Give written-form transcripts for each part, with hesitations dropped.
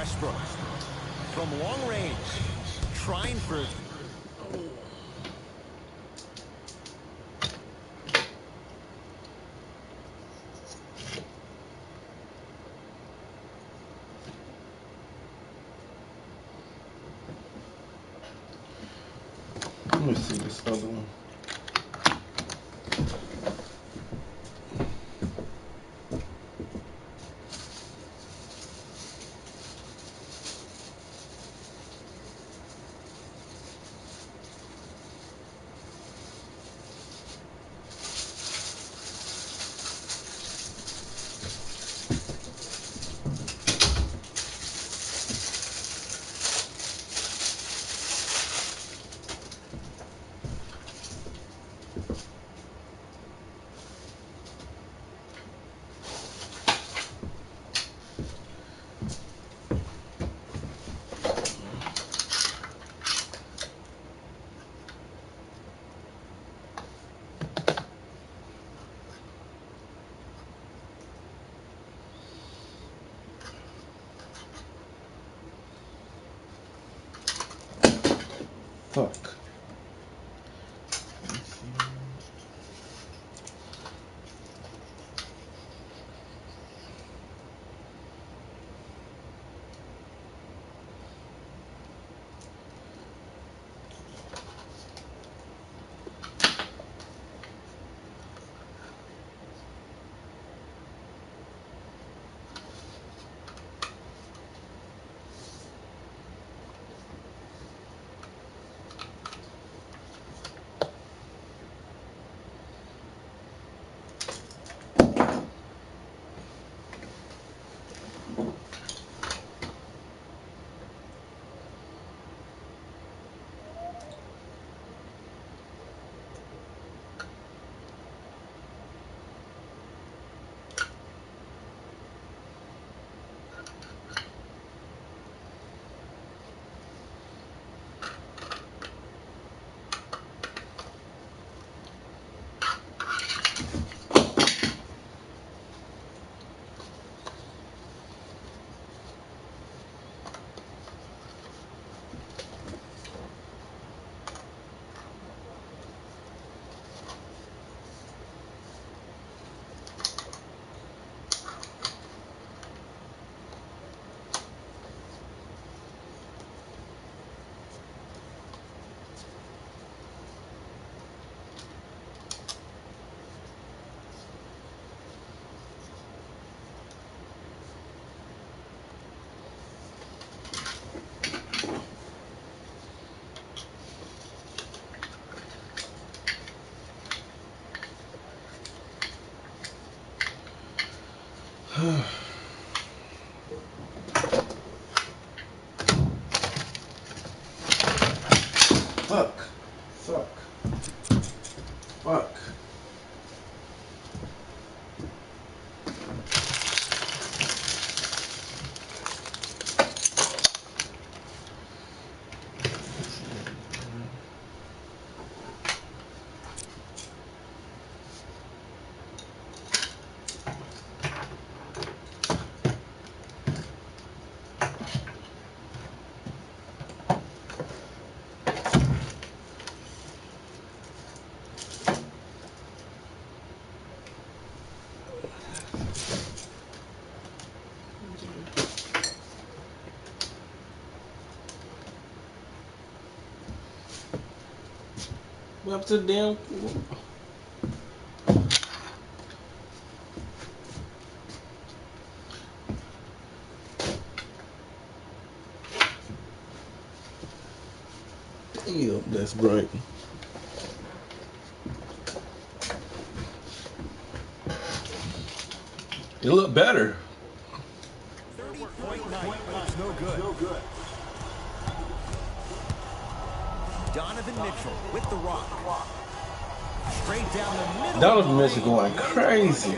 Westbrook. From long range, trying for... Let me see this other one. Fuck. Fuck. Fuck. Fuck. Up to the damn. Damn, that's bright. You look better. 30.9. No good. Donovan Mitchell with the rock. Straight down the middle. Donovan Mitchell going crazy.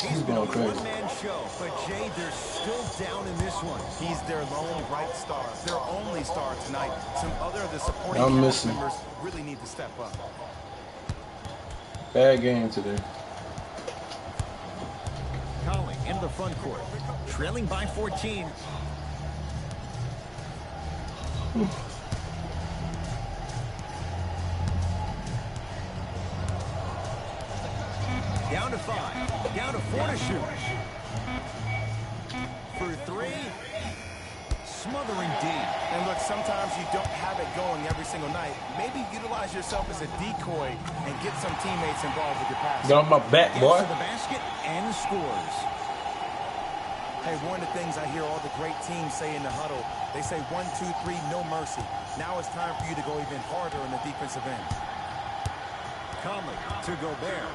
He's going crazy. One-man show, but Jay, they're still down in this one. He's their lone bright star, their only star tonight. Some other of the supporting I'm cast missing. members really need to step up. Bad game today. Conley into the front court, trailing by 14. Down to 5. Down to 4 to shoot. For 3. Smothering D. And look, sometimes you don't have it going every single night. Maybe utilize yourself as a decoy and get some teammates involved with your pass. Get on my back, boy. Gets to the basket and scores. Hey, one of the things I hear all the great teams say in the huddle, they say 1, 2, 3, no mercy. Now it's time for you to go even harder on the defensive end. Conley to Gobert.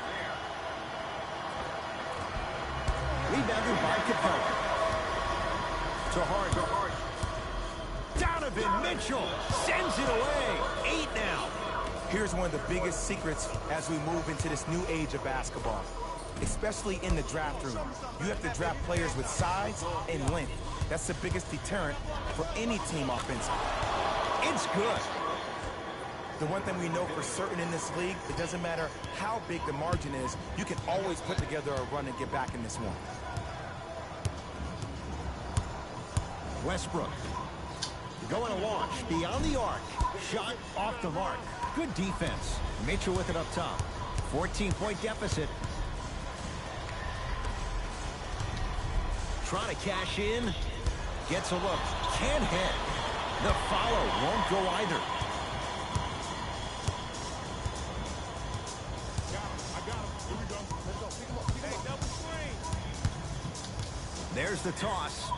Rebounded by Capella. To Harden. Donovan Mitchell sends it away. 8 now. Here's one of the biggest secrets as we move into this new age of basketball, especially in the draft room. You have to draft players with size and length. That's the biggest deterrent for any team offensively. It's good. The one thing we know for certain in this league, it doesn't matter how big the margin is, you can always put together a run and get back in this one. Westbrook. Going to launch beyond the arc. Shot off the mark. Good defense. Mitchell with it up top. 14-point deficit. Trying to cash in. Gets a look. Can't hit. The follow won't go either. There's the toss.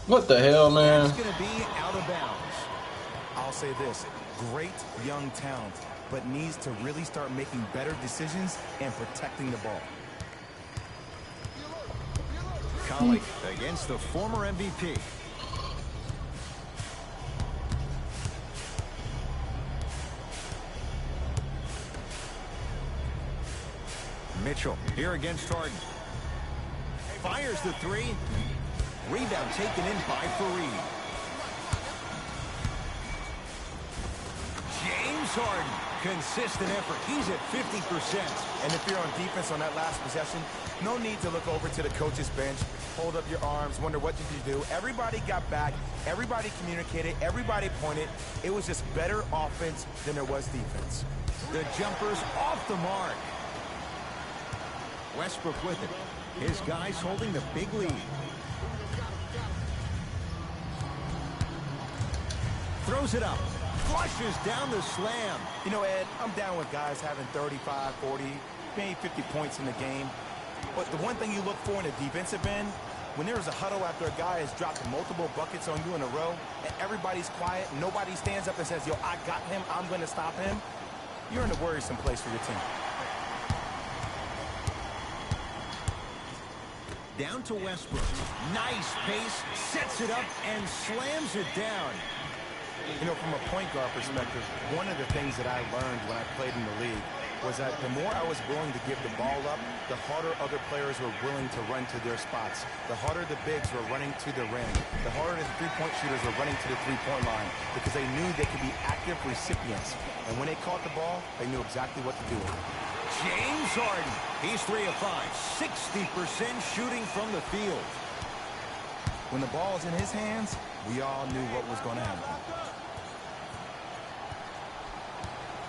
What the hell, man? It's going to be out of bounds. I'll say this, great young talent, but needs to really start making better decisions and protecting the ball. Conley against the former MVP. Mitchell here against Harden. Fires the 3. Rebound taken in by Fareed. James Harden. Consistent effort. He's at 50%. And if you're on defense on that last possession, no need to look over to the coach's bench, hold up your arms, wonder what did you do. Everybody got back. Everybody communicated. Everybody pointed. It was just better offense than there was defense. The jumper's off the mark. Westbrook with it. His guys holding the big lead. Throws it up. Flushes down the slam. You know, Ed, I'm down with guys having 35, 40, maybe 50 points in the game. But the one thing you look for in a defensive end, when there's a huddle after a guy has dropped multiple buckets on you in a row, and everybody's quiet, nobody stands up and says, yo, I got him, I'm going to stop him, you're in a worrisome place for your team. Down to Westbrook. Nice pace, sets it up, and slams it down. You know, from a point guard perspective, one of the things that I learned when I played in the league was that the more I was willing to give the ball up, the harder other players were willing to run to their spots. The harder the bigs were running to the rim. The harder the three-point shooters were running to the three-point line because they knew they could be active recipients. And when they caught the ball, they knew exactly what to do with it. James Harden. He's 3 of 5. 60% shooting from the field. When the ball is in his hands, we all knew what was going to happen.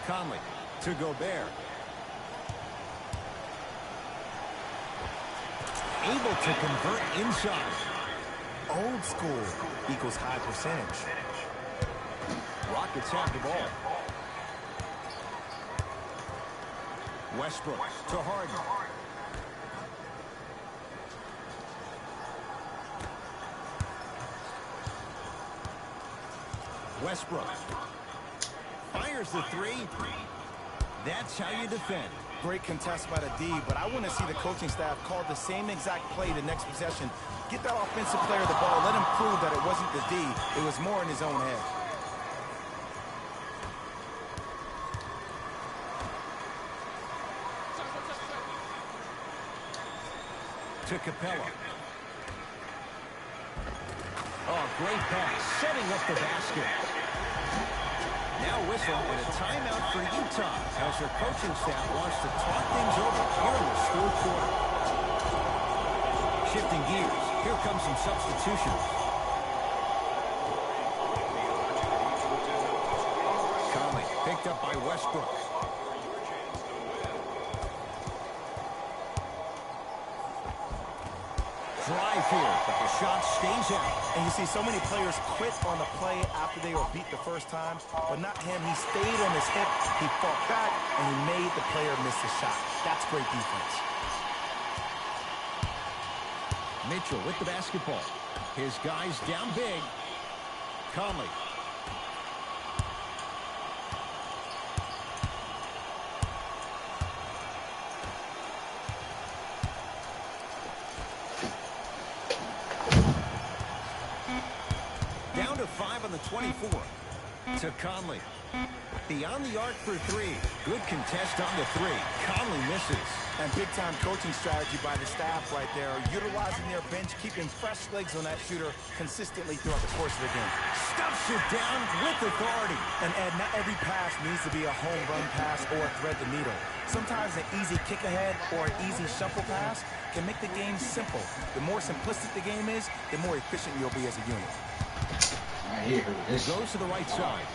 Conley to Gobert. Able to convert inside. Old school equals high percentage. Rockets have the ball. Westbrook to Harden. Westbrook fires the 3. That's how you defend. Great contest by the D, but I want to see the coaching staff call the same exact play the next possession. Get that offensive player the ball. Let him prove that it wasn't the D. It was more in his own head. To Capella. Oh, great pass. Setting up the basket. Now whistle and a timeout for Utah as their coaching staff wants to talk things over here in the third quarter. Shifting gears. Here comes some substitutions. Westbrook. Drive here, but the shot stays out. And you see so many players quit on the play after they were beat the first time, but not him. He stayed on his hip, he fought back, and he made the player miss the shot. That's great defense. Mitchell with the basketball. His guys down big. Conley. Down to 5 on the 24. To Conley. Beyond the arc for 3. Good contest on the 3. Conley misses. And big-time coaching strategy by the staff right there, utilizing their bench, keeping fresh legs on that shooter consistently throughout the course of the game. Stuffs it down with authority. And Ed, not every pass needs to be a home run pass or thread the needle. Sometimes an easy kick ahead or an easy shuffle pass can make the game simple. The more simplistic the game is, the more efficient you'll be as a unit. I hear this. Goes to the right side.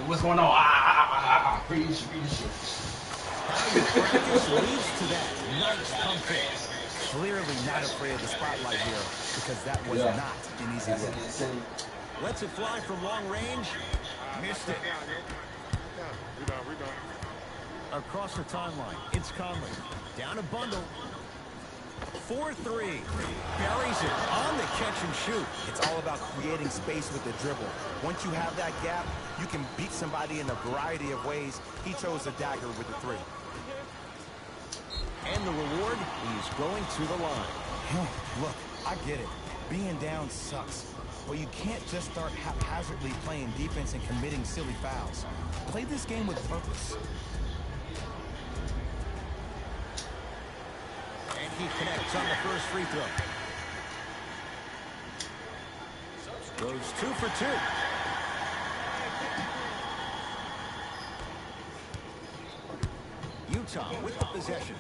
What's going on? Freeze. Practice leads to that. Nice pump fake. Clearly not afraid of the spotlight here because that was not an easy look. Lets it fly from long range. Missed it. Across the timeline, it's Conley. Down a bundle. 4-3. Buries it on the catch and shoot. It's all about creating space with the dribble. Once you have that gap, you can beat somebody in a variety of ways. He chose the dagger with the 3. And the reward, he's going to the line. Look, I get it. Being down sucks. But you can't just start haphazardly playing defense and committing silly fouls. Play this game with purpose. And he connects on the first free throw. Goes 2 for 2. Utah with the possession.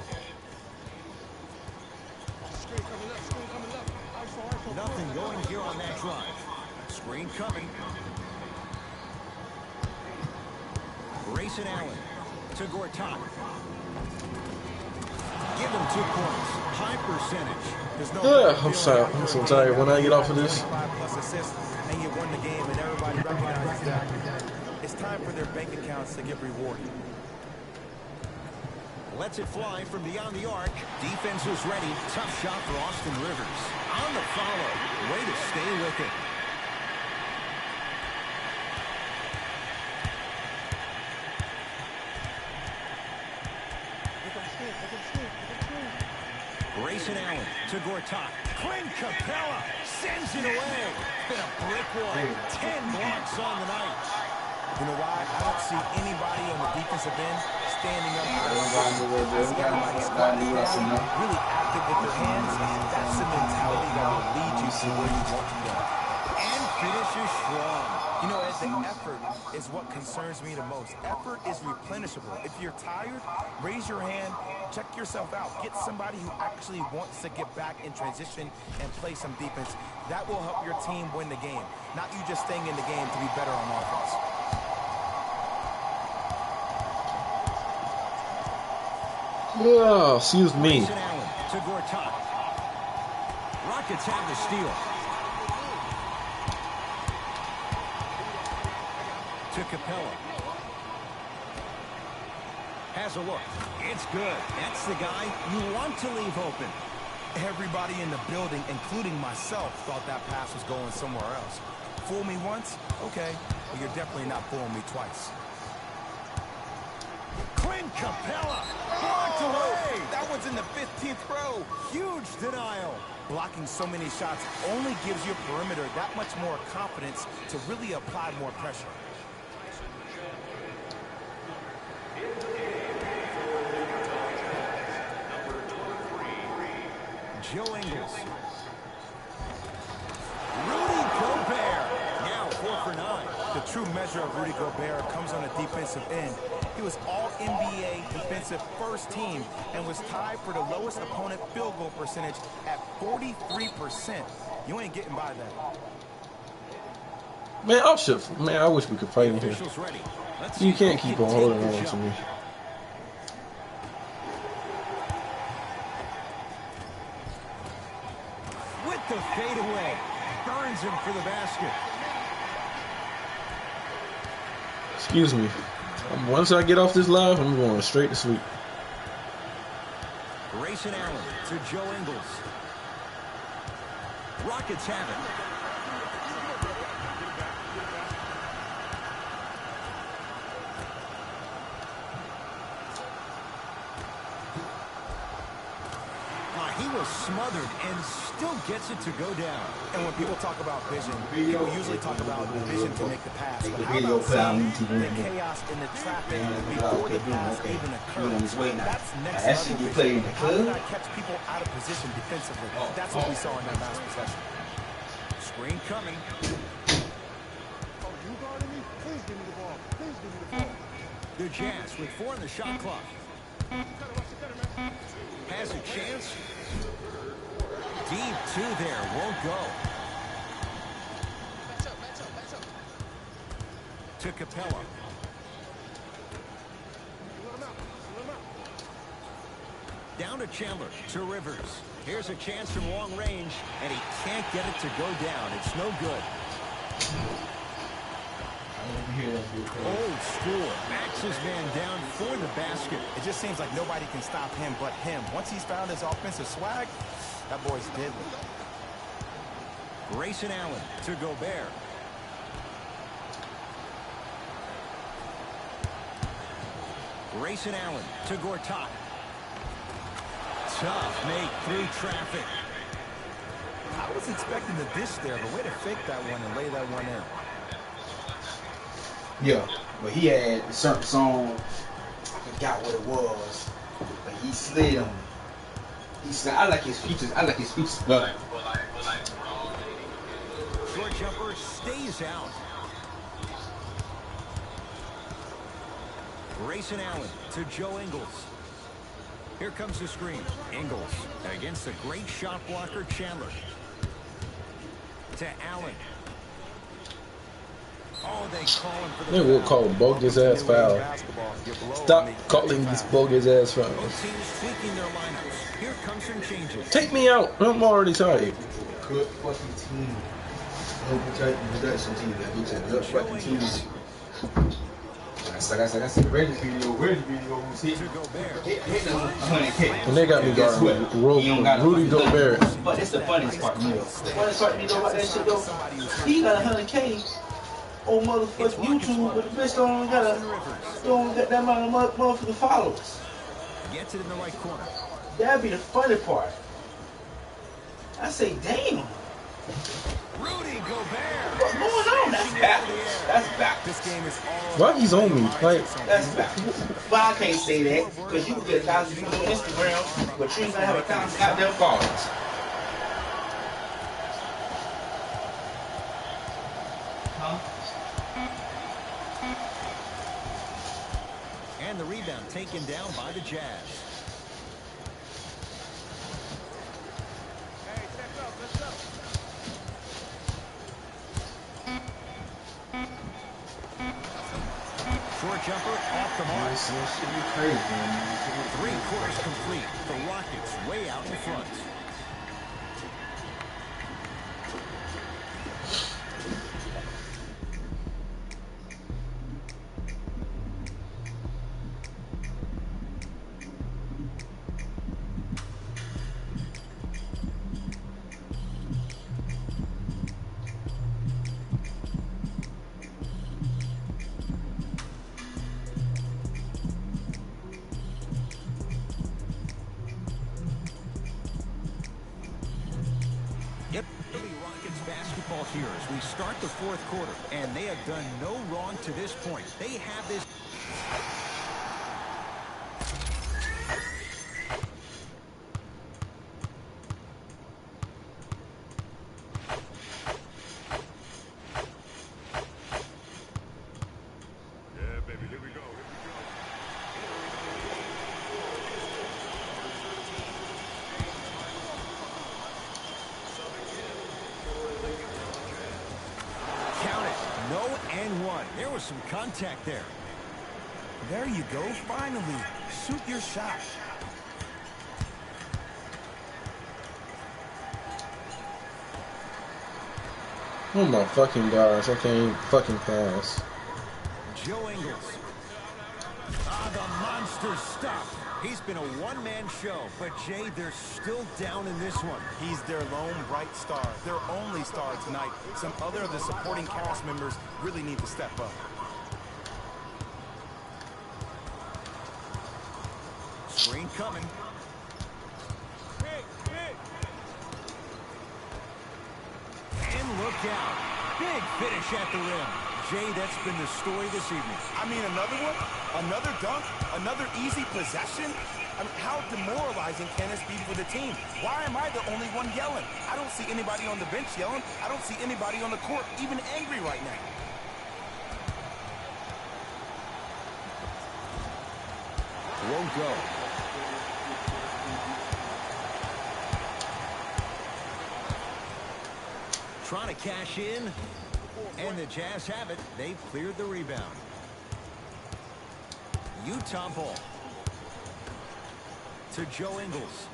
Nothing going here on that drive. Screen coming. Grayson Allen to Gortat. Give him 2 points. High percentage. I'm sorry. I'm so tired. When I get off of this. 5+ assists, and you won the game, and everybody recognizes that. It's time for their bank accounts to get rewarded. Lets it fly from beyond the arc. Defense is ready. Tough shot for Austin Rivers. On the follow. Way to stay with it. Grayson Allen to Gortat. Clint Capella sends it away. Been a brick wall. 10 blocks on the night. You know why? I don't see anybody on the defensive end standing up. Really active with their hands. That's the mentality that will lead you to where you want to go. And finishes strong. You know, the effort is what concerns me the most. Effort is replenishable. If you're tired, raise your hand, check yourself out. Get somebody who actually wants to get back in transition and play some defense. That will help your team win the game. Not you just staying in the game to be better on offense. Oh, excuse me. Grayson Allen to Gortat. Rockets have the steal. To Capella. Has a look. It's good. That's the guy you want to leave open. Everybody in the building, including myself, thought that pass was going somewhere else. Fool me once? Okay. But you're definitely not fooling me twice. Clint Capella blocked away. That one's in the 15th row. Huge denial. Blocking so many shots only gives your perimeter that much more confidence to really apply more pressure. Joe Ingles. Rudy Gobert. Now 4 for 9. The true measure of Rudy Gobert comes on the defensive end. He was all-NBA defensive first team and was tied for the lowest opponent field goal percentage at 43%. You ain't getting by that. Man, I should. Man, I wish we could fight in here. You can't keep on holding on to me. With the fadeaway, burns him for the basket. Excuse me. Once I get off this live, I'm going straight to sleep. Grayson Allen to Joe Ingles. Rockets have it. He was smothered and still gets it to go down. And when people talk about vision, people usually talk about the vision to make the pass. But how video about seeing the chaos in the traffic before the pass even occurs? That's next level vision. How did I catch people out of position defensively? That's what we saw in that last possession. Screen coming. Oh, you guarding me? Please give me the ball. Please give me the ball. The Jazz with 4 in the shot clock. Has a chance. Deep 2 there. Won't go. To Capella. Down to Chandler. To Rivers. Here's a chance from long range, and he can't get it to go down. It's no good. Old school. Backs his man down for the basket. It just seems like nobody can stop him but him. Once he's found his offensive swag, that boy's deadly. Grayson Allen to Gobert. Grayson Allen to Gortat. Tough make through traffic. I was expecting the dish there, but way to fake that one and lay that one in. Yeah, but he had a certain song, I forgot what it was, but he slid on it. He slid. I like his features. I like his features. But Short jumper stays out. Grayson Allen to Joe Ingles. Here comes the screen. Ingles against the great shot blocker Chandler. To Allen. Oh, they call him for the They will call bogus ass foul. Stop calling these bogus ass fouls. Both teams tweaking their lineups. Here comes some changes. Take me out. I'm already tired. good fucking team. No production team. Good fucking team. Like I said, Reggie video was hitting 100K. And they got me guarding Rudy Gobert. But it's the funniest part, you know. The funniest part you know about that shit though, he got 100K on motherfucking YouTube, but the bitch don't got that amount of motherfucking followers. Gets it in the right corner. That'd be the funny part. I say, damn. Rudy Gobert. What's going on? That's backwards. That's backwards. This game is all Why he's on me? Like, That's backwards. But I can't say that because you can get 1,000 views on Instagram, but you ain't gonna have 1,000 goddamn followers. And the rebound taken down by the Jazz. Hey, check up, let's go. Short jumper off the mark. Should be crazy, man. 3 quarters complete. The Rockets way out in front. Yep, Philly Rockets basketball here as we start the 4th quarter, and they have done no wrong to this point. They have this. Yeah, baby, here we go. Count it. There was some contact there. There you go. Finally, shoot your shot. Oh my fucking gosh, I can't fucking pass. Joe Ingles. Ah, the monster stuff. He's been a one-man show, but Jay, they're still down in this one. He's their lone bright star, their only star tonight. Some other of the supporting cast members really need to step up. Screen coming. And look out. Big finish at the rim. Jay, that's been the story this evening. I mean, another one? Another dunk? Another easy possession? I mean, how demoralizing can this be for the team? Why am I the only one yelling? I don't see anybody on the bench yelling. I don't see anybody on the court even angry right now. Won't go. Trying to cash in, and the Jazz have it. They've cleared the rebound. Utah ball to Joe Ingles.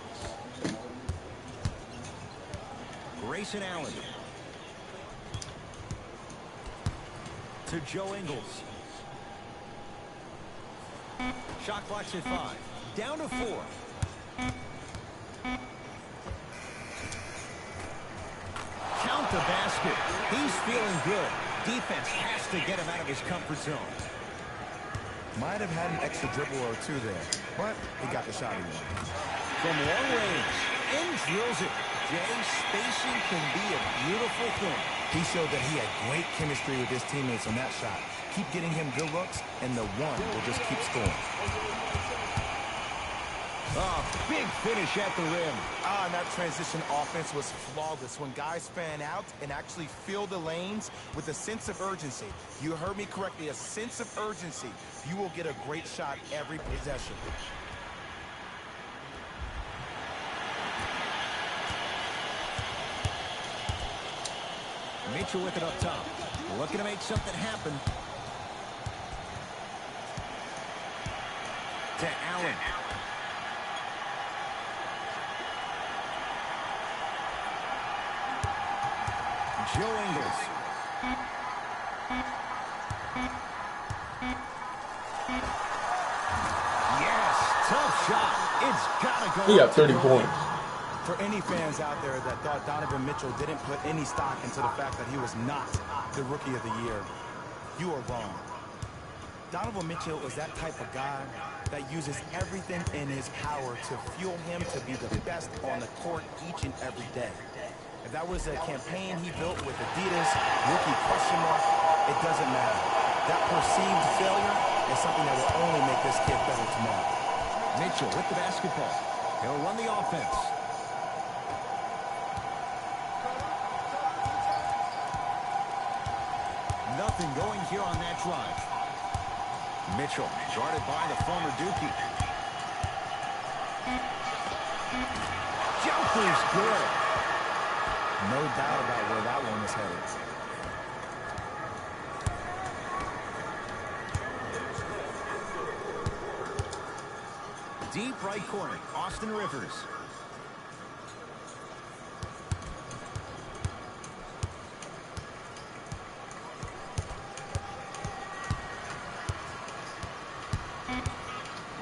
Grayson Allen to Joe Ingles. Shot clock's at 5. Down to 4. Count the basket. He's feeling good. Defense has to get him out of his comfort zone. Might have had an extra dribble or two there, but he got the shot he wanted. From long range, and drills it. Jay, spacing can be a beautiful thing. He showed that he had great chemistry with his teammates on that shot. Keep getting him good looks, and the one will just keep scoring. Oh, big finish at the rim. And that transition offense was flawless when guys fan out and actually fill the lanes with a sense of urgency. You heard me correctly, a sense of urgency. You will get a great shot every possession. Mitchell with it up top. Looking to make something happen. To Allen. Joe Ingles. Yes, tough shot. It's got to go. He got 30 points. For any fans out there that thought Donovan Mitchell didn't put any stock into the fact that he was not the Rookie of the Year, you are wrong. Donovan Mitchell is that type of guy that uses everything in his power to fuel him to be the best on the court each and every day. If that was a campaign he built with Adidas, rookie question mark, it doesn't matter. That perceived failure is something that will only make this kid better tomorrow. Mitchell with the basketball. He'll run the offense. Nothing going here on that drive. Mitchell guarded by the former Dookie. Jumper's good. No doubt about where that one is headed. Deep right corner, Austin Rivers.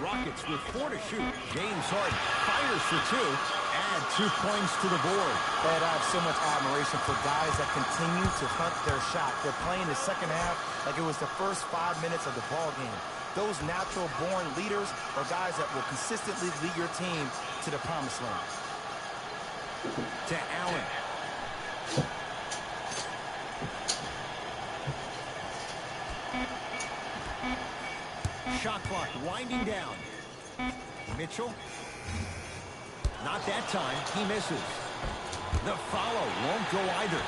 Rockets with 4 to shoot. James Harden fires for 2. Add 2 points to the board. But I have so much admiration for guys that continue to hunt their shot. They're playing the second half like it was the first 5 minutes of the ball game. Those natural-born leaders are guys that will consistently lead your team to the promised land. To Allen. Shot clock winding down. Mitchell. Not that time. He misses. The follow won't go either.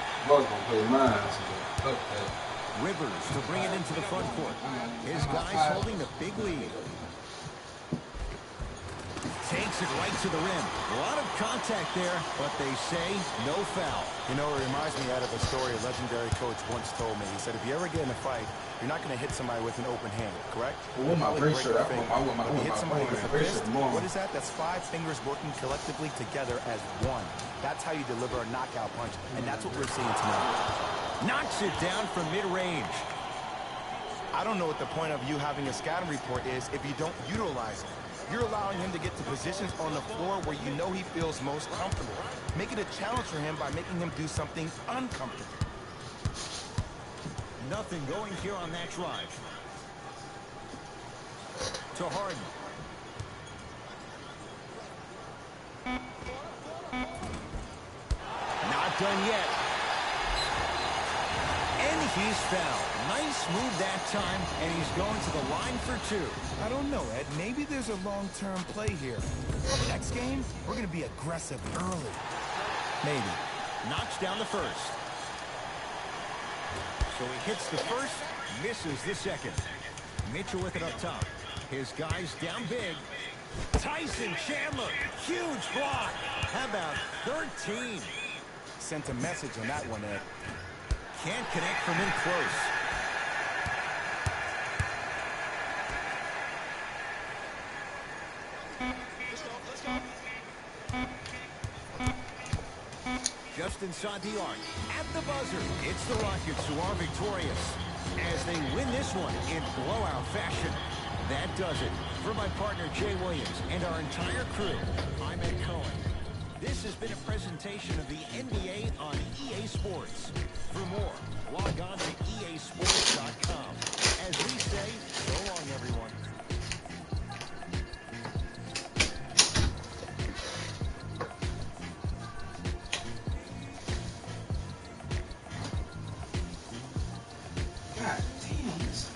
Rivers to bring it into the front court. His guys holding the big lead. Takes takes it right to the rim. A lot of contact there, but they say no foul. You know, it reminds me out of a story a legendary coach once told me. He said, if you ever get in a fight, you're not going to hit somebody with an open hand, correct? Well, with my bracer, If you hit somebody with a fist, tomorrow. what is that? That's 5 fingers working collectively together as one. That's how you deliver a knockout punch, and that's what we're seeing tonight. Knocks it down from mid-range. I don't know what the point of you having a scouting report is if you don't utilize it. You're allowing him to get to positions on the floor where you know he feels most comfortable. Make it a challenge for him by making him do something uncomfortable. Nothing going here on that drive. To Harden. Not done yet. And he's fouled. Nice move that time, and he's going to the line for 2. I don't know, Ed. Maybe there's a long-term play here. Next game, we're going to be aggressive early. Maybe. Knocks down the first. So he hits the first, misses the second. Mitchell with it up top. His guys down big. Tyson Chandler, huge block. How about 13? Sent a message on that one, Ed. Can't connect from in close. Just inside the arc. At the buzzer, it's the Rockets who are victorious as they win this one in blowout fashion. That does it. For my partner, Jay Williams, and our entire crew, I'm Ed Cohen. This has been a presentation of the NBA on EA Sports. For more, log on to EASports.com. As we say, so long, everyone. God damn this.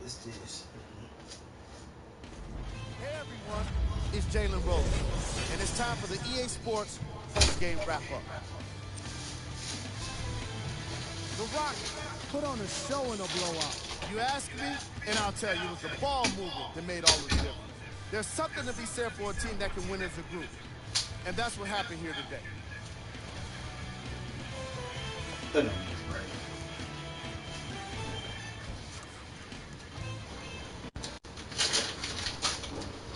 What's this? Hey everyone, it's Jalen Rose, and it's time for the EA Sports post-game wrap-up. The Rockets put on a show in a blowout. You ask me, and I'll tell you it was the ball movement that made all the difference. There's something to be said for a team that can win as a group, and that's what happened here today. That don't mean it's right.